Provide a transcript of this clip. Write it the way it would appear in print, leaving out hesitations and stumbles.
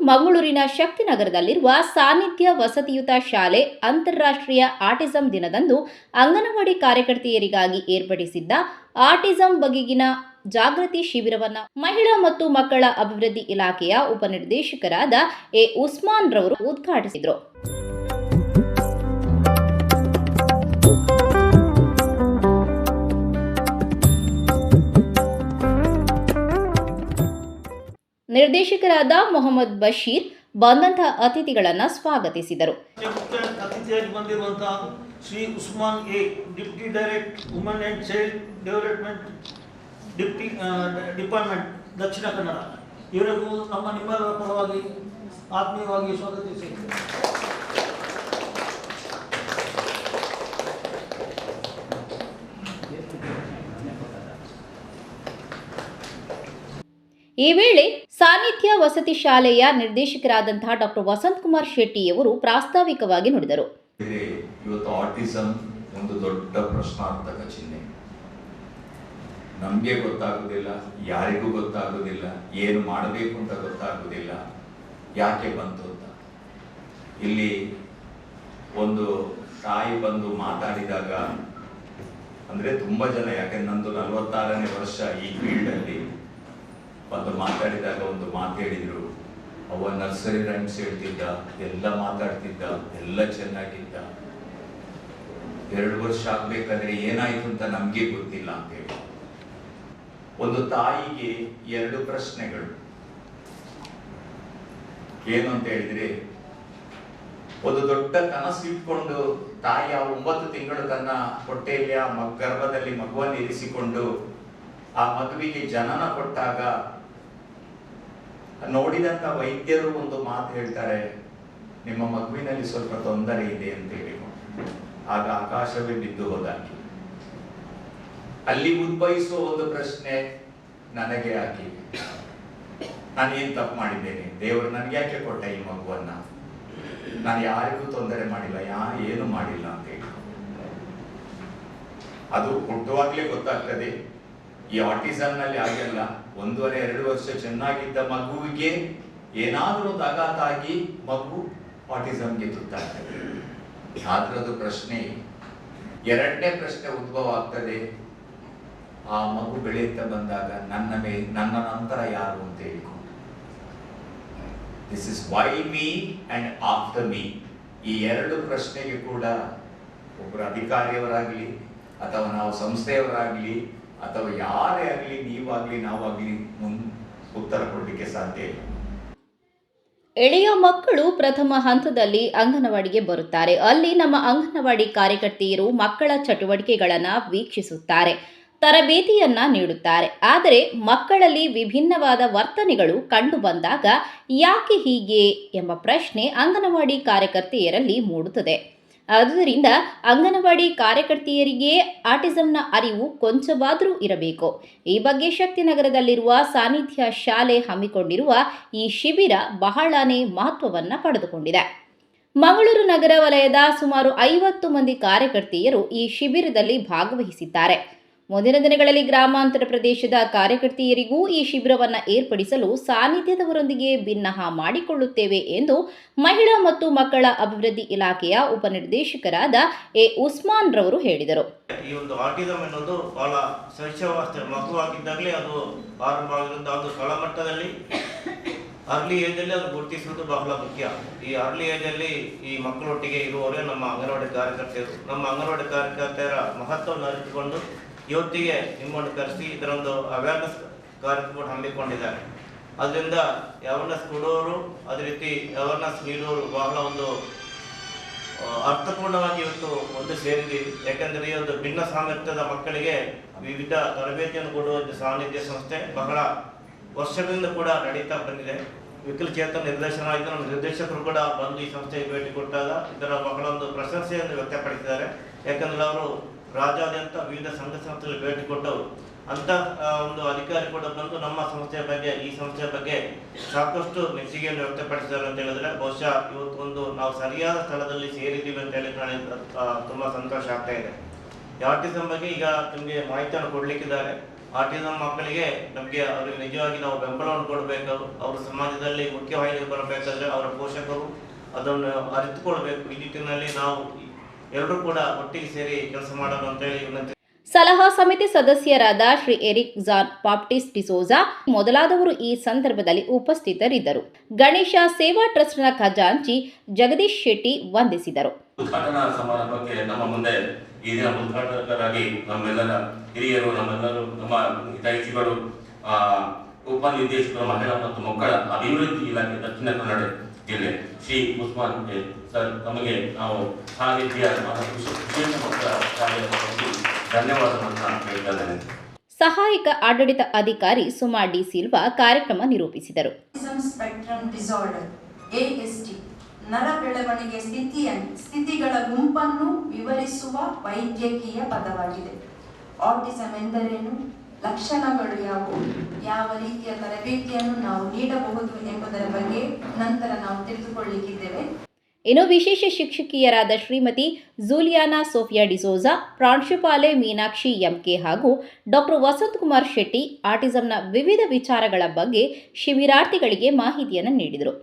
ಮಂಗಳೂರಿನ ಶಕ್ತಿನಗರದಲ್ಲಿರುವ ಸಾನ್ನಿಧ್ಯ ವಸತಿಯುತ ಶಾಲೆ ಅಂತಾರಾಷ್ಟ್ರೀಯ ಆಟಿಸಂ ದಿನದಂದು ಅಂಗನವಾಡಿ ಕಾರ್ಯಕರ್ತೆಯರಿಗಾಗಿ ಏರ್ಪಡಿಸಿದ್ದ ಆಟಿಸಂ ಬಗೆಗಿನ ಜಾಗೃತಿ ಶಿಬಿರವನ್ನು ಮಹಿಳಾ ಮತ್ತು ಮಕ್ಕಳ ಅಭಿವೃದ್ಧಿ ಇಲಾಖೆಯ ಉಪನಿರ್ದೇಶಕರಾದ ಎ ಉಸ್ಮಾನ್ ರವರು ಉದ್ಘಾಟಿಸಿದರು. ನಿರ್ದೇಶಕರಾದ ಮೊಹಮ್ಮದ್ ಬಶೀರ್ ಬಂದಂತಹ ಅತಿಥಿಗಳನ್ನು ಸ್ವಾಗತಿಸಿದರು. ಅತಿಥಿಯಾಗಿ ಬಂದಿರುವಂತಹ Shri Usman A, deputy director women and child development department Dakshina Kannada, ಇವರಿಗೂ ನಿಮ್ಮೆಲ್ಲರ ಪರವಾಗಿ ಆತ್ಮೀಯವಾಗಿ ಸ್ವಾಗತಿಸುತ್ತೇವೆ. ಈ ವೇಳೆ ಸಾನ್ನಿಧ್ಯ ವಸತಿ ಶಾಲೆಯ ನಿರ್ದೇಶಕರಾದಂತಹ ಡಾಕ್ಟರ್ ವಸಂತ್ ಕುಮಾರ್ ಶೆಟ್ಟಿಯವರು ಪ್ರಾಸ್ತಾವಿಕವಾಗಿ ನುಡಿದರು. ಇವತ್ತು ಆಟಿಸಂ ಒಂದು ದೊಡ್ಡ ಪ್ರಶ್ನಾರ್ಥಕ ಚಿಹ್ನೆ. ನಮಗೆ ಗೊತ್ತಾಗುವುದಿಲ್ಲ, ಯಾರಿಗೂ ಗೊತ್ತಾಗುವುದಿಲ್ಲ, ಏನು ಮಾಡಬೇಕು ಅಂತ ಗೊತ್ತಾಗುವುದಿಲ್ಲ, ಯಾಕೆ ಬಂತು ಅಂತ. ಇಲ್ಲಿ ಒಂದು ತಾಯಿ ಬಂದು ಮಾತಾಡಿದಾಗ ಅಂದ್ರೆ ತುಂಬಾ ಜನ, ಯಾಕಂದ್ರೆ ನಂದು 46ನೇ ವರ್ಷ ಈ ಫೀಲ್ಡ್ ಅಲ್ಲಿ, ಬಂದು ಮಾತಾಡಿದಾಗ ಒಂದು ಮಾತು ಹೇಳಿದ್ರು. ಅವ ನರ್ಸರಿ ರೈಮ್ಸ್ ಹೇಳ್ತಿದ್ದ, ಎಲ್ಲ ಮಾತಾಡ್ತಿದ್ದ, ಎಲ್ಲ ಚೆನ್ನಾಗಿದ್ದ. 2 ವರ್ಷ ಆಗ್ಬೇಕಾದ್ರೆ ಏನಾಯ್ತು ಅಂತ ನಮ್ಗೆ ಗೊತ್ತಿಲ್ಲ ಅಂತ ಹೇಳಿ. ಒಂದು ತಾಯಿಗೆ 2 ಪ್ರಶ್ನೆಗಳು. ಏನು ಅಂತ ಹೇಳಿದ್ರೆ, ಒಂದು ದೊಡ್ಡ ಕನಸು ಇಟ್ಕೊಂಡು ತಾಯಿ 9 ತಿಂಗಳು ತನ್ನ ಹೊಟ್ಟೆಯಲ್ಲಿ ಗರ್ಭದಲ್ಲಿ ಮಗುವನ್ನು ಇರಿಸಿಕೊಂಡು ಆ ಮಗುವಿಗೆ ಜನನ ಕೊಟ್ಟಾಗ ನೋಡಿದಂತ ವೈದ್ಯರು ಒಂದು ಮಾತು ಹೇಳ್ತಾರೆ, ನಿಮ್ಮ ಮಗುವಿನಲ್ಲಿ ಸ್ವಲ್ಪ ತೊಂದರೆ ಇದೆ ಅಂತ ಹೇಳಿ. ಆಗ ಆಕಾಶವೇ ಬಿದ್ದು ಹೋದಾಗಿ ಅಲ್ಲಿ ಉದ್ಭವಿಸುವ ಒಂದು ಪ್ರಶ್ನೆ ನನಗೆ ಆಗಿ, ನಾನು ಏನ್ ತಪ್ಪು ಮಾಡಿದ್ದೇನೆ, ದೇವರು ನನಗೆ ಯಾಕೆ ಕೊಟ್ಟ ಈ ಮಗುವನ್ನ, ನಾನು ಯಾರಿಗೂ ತೊಂದರೆ ಮಾಡಿಲ್ಲ, ಏನು ಮಾಡಿಲ್ಲ ಅಂತ ಹೇಳಿ. ಅದು ಹುಟ್ಟುವಾಗ್ಲೇ ಗೊತ್ತಾಗ್ತದೆ. ಈ ಆಟಿಸಂ ನಲ್ಲಿ ಆಗಲ್ಲ. 1.5-2 ವರ್ಷ ಚೆನ್ನಾಗಿದ್ದ ಮಗುವಿಗೆ ಏನಾದ್ರೂ ಒಂದು ಆಘಾತ ಆಗಿ ಮಗು ಆಟಿಸಂಗೆ ತುತ್ತಾಗ್ತದೆ. ಆದ್ರದ್ದು ಪ್ರಶ್ನೆ, 2ನೇ ಪ್ರಶ್ನೆ ಉದ್ಭವ ಆಗ್ತದೆ, ಆ ಮಗು ಬೆಳೆಯುತ್ತಾ ಬಂದಾಗ ನನ್ನ ನಂತರ ಯಾರು ಅಂತ ಹೇಳಿಕೊಂಡು, this is why me and after me. ಈ 2 ಪ್ರಶ್ನೆಗೆ ಕೂಡ ಒಬ್ಬರು ಅಧಿಕಾರಿಯವರಾಗ್ಲಿ ಅಥವಾ ನಾವು ಸಂಸ್ಥೆಯವರಾಗ್ಲಿ ಅಥವಾ ಯಾರೇ ಆಗಲಿ, ನೀವಾಗ್ಲಿ ನಾವಾಗ್ಲಿ ಉತ್ತರ ಕೊಡಲಿಕ್ಕೆ ಸಾಧ್ಯ ಇಲ್ಲ. ಎಳೆಯ ಮಕ್ಕಳು ಪ್ರಥಮ ಹಂತದಲ್ಲಿ ಅಂಗನವಾಡಿಗೆ ಬರುತ್ತಾರೆ. ಅಲ್ಲಿ ನಮ್ಮ ಅಂಗನವಾಡಿ ಕಾರ್ಯಕರ್ತೆಯರು ಮಕ್ಕಳ ಚಟುವಟಿಕೆಗಳನ್ನು ವೀಕ್ಷಿಸುತ್ತಾರೆ, ತರಬೇತಿಯನ್ನ ನೀಡುತ್ತಾರೆ. ಆದರೆ ಮಕ್ಕಳಲ್ಲಿ ವಿಭಿನ್ನವಾದ ವರ್ತನೆಗಳು ಕಂಡು ಬಂದಾಗ ಯಾಕೆ ಹೀಗೆ ಎಂಬ ಪ್ರಶ್ನೆ ಅಂಗನವಾಡಿ ಕಾರ್ಯಕರ್ತೆಯರಲ್ಲಿ ಮೂಡುತ್ತದೆ. ಆದ್ದರಿಂದ ಅಂಗನವಾಡಿ ಕಾರ್ಯಕರ್ತೆಯರಿಗೆ ಆಟಿಸಂನ ಅರಿವು ಕೊಂಚವಾದರೂ ಇರಬೇಕು. ಈ ಬಗ್ಗೆ ಶಕ್ತಿನಗರದಲ್ಲಿರುವ ಸಾನ್ನಿಧ್ಯ ಶಾಲೆ ಹಮ್ಮಿಕೊಂಡಿರುವ ಈ ಶಿಬಿರ ಬಹಳನೇ ಮಹತ್ವವನ್ನು ಪಡೆದುಕೊಂಡಿದೆ. ಮಂಗಳೂರು ನಗರ ವಲಯದ ಸುಮಾರು 50 ಮಂದಿ ಕಾರ್ಯಕರ್ತೆಯರು ಈ ಶಿಬಿರದಲ್ಲಿ ಭಾಗವಹಿಸಿದ್ದಾರೆ. ಮುಂದಿನ ದಿನಗಳಲ್ಲಿ ಗ್ರಾಮಾಂತರ ಪ್ರದೇಶದ ಕಾರ್ಯಕರ್ತೆಯರಿಗೂ ಈ ಶಿಬಿರವನ್ನು ಏರ್ಪಡಿಸಲು ಸಾನ್ನಿಧ್ಯದವರೊಂದಿಗೆ ಭಿನ್ನಹ ಮಾಡಿಕೊಳ್ಳುತ್ತೇವೆ ಎಂದು ಮಹಿಳಾ ಮತ್ತು ಮಕ್ಕಳ ಅಭಿವೃದ್ಧಿ ಇಲಾಖೆಯ ಉಪನಿರ್ದೇಶಕರಾದ ಎ ಉಸ್ಮಾನ್ ರವರು ಹೇಳಿದರು. ಈ ಒಂದು ಆಟಿಸಂ ಎನ್ನುವುದು ಬಹಳ ಶೈಶವಾವಸ್ಥೆ, ಮಗುವಾಗಿದ್ದಾಗಲೇ ಅದು ಆರಂಭ ಆಗಿರುವುದು. ಅದು ತಳಮಟ್ಟದಲ್ಲಿ ಅರ್ಲಿ ಏಜಲ್ಲಿ ಅದು ಗುರುತಿಸುವುದು ಬಹಳ ಮುಖ್ಯ. ಈ ಅರ್ಲಿ ಏಜಲ್ಲಿ ಈ ಮಕ್ಕಳೊಟ್ಟಿಗೆ ಇರುವವರೇ ನಮ್ಮ ಅಂಗನವಾಡಿ ಕಾರ್ಯಕರ್ತೆಯರು. ನಮ್ಮ ಅಂಗನವಾಡಿ ಕಾರ್ಯಕರ್ತೆಯರ ಮಹತ್ವವನ್ನು ಅರಿತುಕೊಂಡು ಇವತ್ತಿಗೆ ನಿಮ್ಮನ್ನು ಕರೆಸಿ ಇದರೊಂದು ಅವೇರ್ನೆಸ್ ಕಾರ್ಯಕ್ರಮ ಹಮ್ಮಿಕೊಂಡಿದ್ದಾರೆ. ಅದರಿಂದ ಅವೇರ್ನೆಸ್ ಕೊಡುವವರು, ಅದೇ ರೀತಿ ಅವೇರ್ನೆಸ್ ನೀಡುವವರು ಬಹಳ ಒಂದು ಅರ್ಥಪೂರ್ಣವಾಗಿ ಇವತ್ತು ಒಂದು ಸೇರಿದ್ದೀವಿ. ಯಾಕೆಂದರೆ ಈ ಒಂದು ಭಿನ್ನ ಸಾಮರ್ಥ್ಯದ ಮಕ್ಕಳಿಗೆ ವಿವಿಧ ತರಬೇತಿಯನ್ನು ಕೊಡುವ ಸಾನ್ನಿಧ್ಯ ಸಂಸ್ಥೆ ಬಹಳ ವರ್ಷಗಳಿಂದ ಕೂಡ ನಡೀತಾ ಬಂದಿದೆ. ವಿಕಲಚೇತನ ನಿರ್ದೇಶನವಾಗಿದ್ದ ನಮ್ಮ ನಿರ್ದೇಶಕರು ಕೂಡ ಬಂದು ಈ ಸಂಸ್ಥೆಗೆ ಭೇಟಿ ಕೊಟ್ಟಾಗ ಇದರ ಬಹಳ ಒಂದು ಪ್ರಶಂಸೆಯನ್ನು ವ್ಯಕ್ತಪಡಿಸಿದ್ದಾರೆ. ಯಾಕಂದ್ರೆ ಅವರು ರಾಜ್ಯಾದ್ಯಂತ ವಿವಿಧ ಸಂಘ ಸಂಸ್ಥೆಗಳಿಗೆ ಭೇಟಿ ಕೊಟ್ಟವರು. ಅಂತ ಒಂದು ಅಧಿಕಾರಿ ಕೂಡ ಬಂದು ನಮ್ಮ ಸಂಸ್ಥೆಯ ಬಗ್ಗೆ, ಈ ಸಂಸ್ಥೆಯ ಬಗ್ಗೆ ಸಾಕಷ್ಟು ಮೆಚ್ಚುಗೆಯನ್ನು ವ್ಯಕ್ತಪಡಿಸಿದ್ದಾರೆ ಅಂತ ಹೇಳಿದ್ರೆ ಬಹುಶಃ ಇವತ್ತು ಒಂದು ನಾವು ಸರಿಯಾದ ಸ್ಥಳದಲ್ಲಿ ಸೇರಿದ್ದೀವಿ ಅಂತ ಹೇಳಿ ನನಗೆ ತುಂಬಾ ಸಂತೋಷ ಆಗ್ತಾ ಇದೆ. ಆಟಿಸಂ ಬಗ್ಗೆ ಈಗ ನಿಮಗೆ ಮಾಹಿತಿಯನ್ನು ಕೊಡ್ಲಿಕ್ಕಿದ್ದಾರೆ. ಆಟಿಸಮ್ ಮಕ್ಕಳಿಗೆ ನಮಗೆ ಅವರಿಗೆ ನಿಜವಾಗಿ ನಾವು ಬೆಂಬಲವನ್ನು ಕೊಡಬೇಕು. ಅವರು ಸಮಾಜದಲ್ಲಿ ಮುಖ್ಯವಾಹಿನಿಗೆ ಬರಬೇಕಾದ್ರೆ ಅವರ ಪೋಷಕರು ಅದನ್ನು ಅರಿತುಕೊಳ್ಬೇಕು. ಈ ನಿಟ್ಟಿನಲ್ಲಿ ನಾವು ಎಲ್ಲರೂ ಕೂಡ ಒಟ್ಟಿಗೆ ಸೇರಿ ಕೆಲಸ ಮಾಡಲು ಅಂತೇಳಿ ವಿನಂತಿ. ಸಲಹಾ ಸಮಿತಿ ಸದಸ್ಯರಾದ Shri Eric John Baptist D'Souza ಮೊದಲಾದವರು ಈ ಸಂದರ್ಭದಲ್ಲಿ ಉಪಸ್ಥಿತರಿದ್ದರು. ಗಣೇಶ ಸೇವಾ ಟ್ರಸ್ಟ್ನ ಖಜಾಂಚಿ ಜಗದೀಶ್ ಶೆಟ್ಟಿ ವಂದಿಸಿದರು. ಉದ್ಘಾಟನಾ ಸಮಾರಂಭಕ್ಕೆ ನಮ್ಮ ಮುಂದೆ ಈ ದಿನ ಉದ್ಘಾಟಕರಾಗಿ ನಮ್ಮೆಲ್ಲರ ಹಿರಿಯರು, ನಮ್ಮ ಹಿತೈಷಿಗಳು, ಉಪನಿರ್ದೇಶಕರು ಮಹಿಳಾ ಮತ್ತು ಮಕ್ಕಳ ಅಭಿವೃದ್ಧಿ ಇಲಾಖೆ ದಕ್ಷಿಣ ಕನ್ನಡ ಜಿಲ್ಲೆ ಶ್ರೀ ಉಸ್ಮಾನ್ ಸರ್, ನಮಗೆ ನಾವು ಸಾಹಿತ್ಯ ವಿಶೇಷ ಮಕ್ಕಳ ಶಾಲೆಯ ಬಗ್ಗೆ ಧನ್ಯವಾದವನ್ನು ಹೇಳ್ತಾ ಇದ್ದೇನೆ. ಸಹಾಯಕ ಆಡಳಿತ ಅಧಿಕಾರಿ ಸುಮಾ ಡಿ ಸಿಲ್ವಾ ಕಾರ್ಯಕ್ರಮ ನಿರೂಪಿಸಿದರು. ಸ್ಪೆಕ್ಟ್ರಮ್ ಡಿಸಾರ್ಡರ್ ASD ನರ ಬೆಳವಣಿಗೆ ಸ್ಥಿತಿಗಳ ಗುಂಪನ್ನು ವಿವರಿಸುವ ವೈದ್ಯಕೀಯ ಪದವಾಗಿದೆ. ಆಟಿಸಂ ಎಂದರೇನು, ಲಕ್ಷಣಗಳು ಯಾವುವು, ಯಾವ ರೀತಿಯ ತರಬೇತಿಯನ್ನು ನಾವು ನೀಡಬಹುದು ಎಂಬುದರ ಬಗ್ಗೆ ನಂತರ ನಾವು ತಿಳಿದುಕೊಳ್ಳಲಿಕ್ಕಿದ್ದೇವೆ. ಇನ್ನು ವಿಶೇಷ ಶಿಕ್ಷಕಿಯರಾದ ಶ್ರೀಮತಿ ಜೂಲಿಯಾನಾ ಸೋಫಿಯಾ ಡಿಸೋಜಾ, ಪ್ರಾಂಶುಪಾಲೆ ಮೀನಾಕ್ಷಿ ಎಂಕೆ ಹಾಗೂ ಡಾಕ್ಟರ್ ವಸಂತ್ ಕುಮಾರ್ ಶೆಟ್ಟಿ ಆಟಿಸಂನ ವಿವಿಧ ವಿಚಾರಗಳ ಬಗ್ಗೆ ಶಿಬಿರಾರ್ಥಿಗಳಿಗೆ ಮಾಹಿತಿಯನ್ನು ನೀಡಿದರು.